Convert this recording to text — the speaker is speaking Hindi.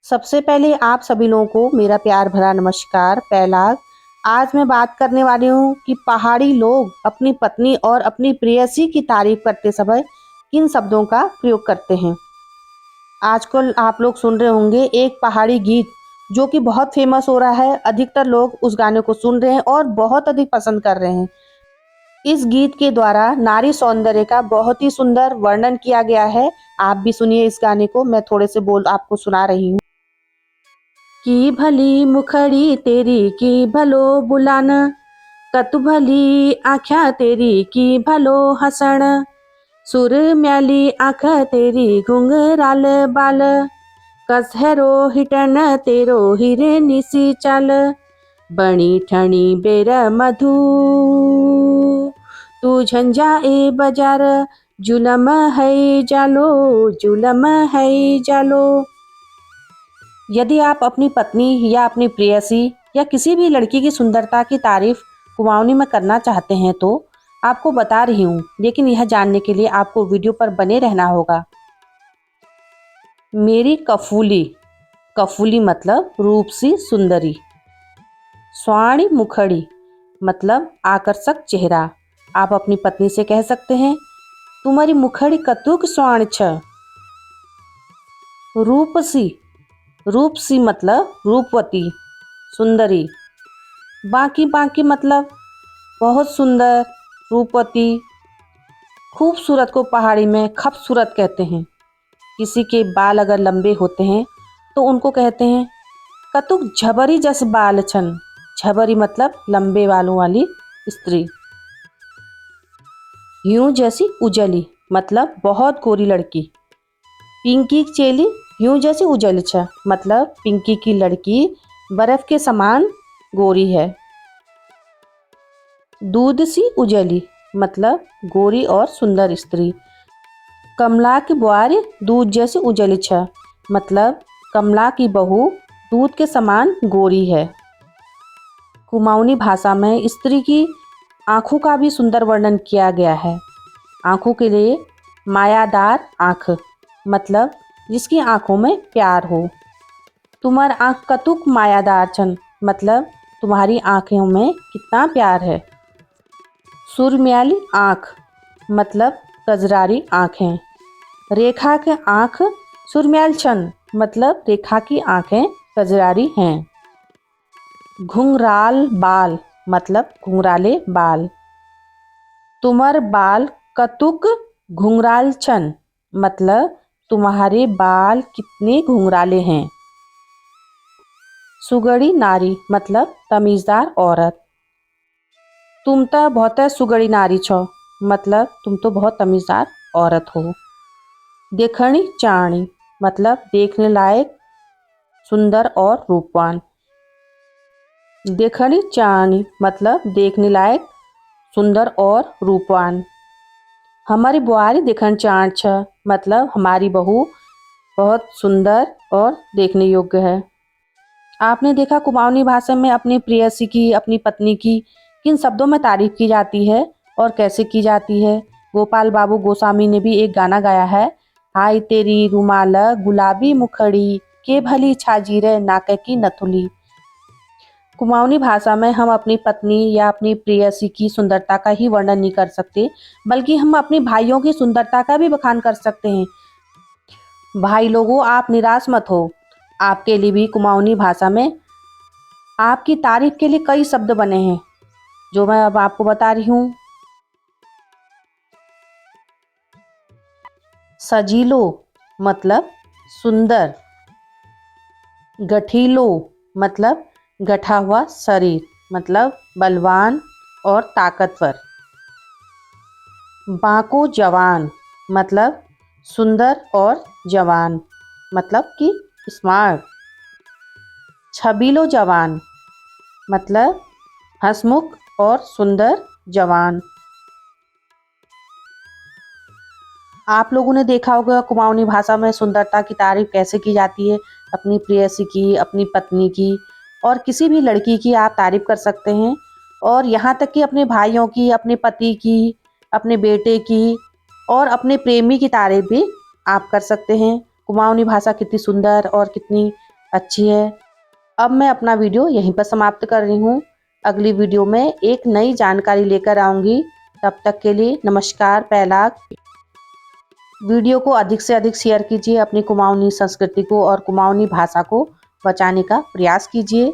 सबसे पहले आप सभी लोगों को मेरा प्यार भरा नमस्कार। पहला, आज मैं बात करने वाली हूँ कि पहाड़ी लोग अपनी पत्नी और अपनी प्रेयसी की तारीफ करते समय किन शब्दों का प्रयोग करते हैं। आजकल आप लोग सुन रहे होंगे एक पहाड़ी गीत जो कि बहुत फेमस हो रहा है। अधिकतर लोग उस गाने को सुन रहे हैं और बहुत अधिक पसंद कर रहे हैं। इस गीत के द्वारा नारी सौंदर्य का बहुत ही सुंदर वर्णन किया गया है। आप भी सुनिए इस गाने को। मैं थोड़े से बोल आपको सुना रही हूँ। की भली मुखड़ी तेरी की भलो बुलान, कतु भली आँख्या तेरी की भलो हसण, सुर म्याली आँख तेरी घुंघराल बाल, कसहरो हिटन तेरो हिरे निसी चाल, बणी ठणी बेर मधु तू झंझा ए बाजार, जुलम है जालो, जुलम है जालो। यदि आप अपनी पत्नी या अपनी प्रेयसी या किसी भी लड़की की सुंदरता की तारीफ कुमाऊनी में करना चाहते हैं तो आपको बता रही हूँ, लेकिन यह जानने के लिए आपको वीडियो पर बने रहना होगा। मेरी कफूली, कफूली मतलब रूप सी सुंदरी। स्वाणी मुखड़ी मतलब आकर्षक चेहरा। आप अपनी पत्नी से कह सकते हैं, तुम्हारी मुखड़ी कतुक स्वाण छ। रूपसी, रूपसी मतलब रूपवती, सुंदरी। बाकी बाकी मतलब बहुत सुंदर, रूपवती। खूबसूरत को पहाड़ी में खूबसूरत कहते हैं। किसी के बाल अगर लंबे होते हैं तो उनको कहते हैं कतुक झबरी जस बाल छन। झबरी मतलब लंबे बालों वाली स्त्री। यूं जैसी उजली मतलब बहुत गोरी लड़की। पिंकी चेली यूं जैसी उजली छ मतलब पिंकी की लड़की बर्फ के समान गोरी है। दूध सी उजली मतलब गोरी और सुंदर स्त्री। कमला की बुआरी दूध जैसी उजली छ मतलब कमला की बहू दूध के समान गोरी है। कुमाऊनी भाषा में स्त्री की आँखों का भी सुंदर वर्णन किया गया है। आँखों के लिए मायादार आँख मतलब जिसकी आँखों में प्यार हो। तुम्हार आँख कतुक मायादार छन मतलब तुम्हारी आँखों में कितना प्यार है। सुरम्याली आँख मतलब कजरारी आँखें। रेखा के आँख सुरम्याल छन मतलब रेखा की आँखें कजरारी हैं। घुंघराल बाल मतलब घुंघराले बाल। तुम्हार बाल कतुक घुंघराल छन मतलब तुम्हारे बाल कितने घुंघराले हैं। सुगड़ी नारी मतलब तमीज़दार औरत। तुम तो बहुत सुगड़ी नारी छो मतलब तुम तो बहुत तमीज़दार औरत हो। देखणी चाणी मतलब देखने लायक, सुंदर और रूपवान। देखणी चाणी मतलब देखने लायक, सुंदर और रूपवान। हमारी बुआरी देखण चाण छ मतलब हमारी बहू बहुत सुंदर और देखने योग्य है। आपने देखा कुमाऊनी भाषा में अपनी प्रेयसी की, अपनी पत्नी की किन शब्दों में तारीफ की जाती है और कैसे की जाती है। गोपाल बाबू गोस्वामी ने भी एक गाना गाया है, हाय तेरी रुमाल गुलाबी मुखड़ी, के भली छाजीरे नाक की नथुली। कुमाऊनी भाषा में हम अपनी पत्नी या अपनी प्रेयसी की सुंदरता का ही वर्णन नहीं कर सकते, बल्कि हम अपने भाइयों की सुंदरता का भी बखान कर सकते हैं। भाई लोगों, आप निराश मत हो। आपके लिए भी कुमाऊनी भाषा में आपकी तारीफ के लिए कई शब्द बने हैं जो मैं अब आपको बता रही हूँ। सजीलो मतलब सुंदर। गठीलो मतलब गठा हुआ शरीर मतलब बलवान और ताकतवर। बांको जवान मतलब सुंदर और जवान मतलब कि स्मार्ट। छबीलो जवान मतलब हंसमुख और सुंदर जवान। आप लोगों ने देखा होगा कुमाऊनी भाषा में सुंदरता की तारीफ कैसे की जाती है। अपनी प्रेयसी की, अपनी पत्नी की और किसी भी लड़की की आप तारीफ कर सकते हैं। और यहाँ तक कि अपने भाइयों की, अपने पति की, अपने बेटे की और अपने प्रेमी की तारीफ भी आप कर सकते हैं। कुमाऊनी भाषा कितनी सुंदर और कितनी अच्छी है। अब मैं अपना वीडियो यहीं पर समाप्त कर रही हूँ। अगली वीडियो में एक नई जानकारी लेकर आऊँगी। तब तक के लिए नमस्कार पैलाग। वीडियो को अधिक से अधिक शेयर कीजिए, अपनी कुमाऊनी संस्कृति को और कुमाऊनी भाषा को बचाने का प्रयास कीजिए।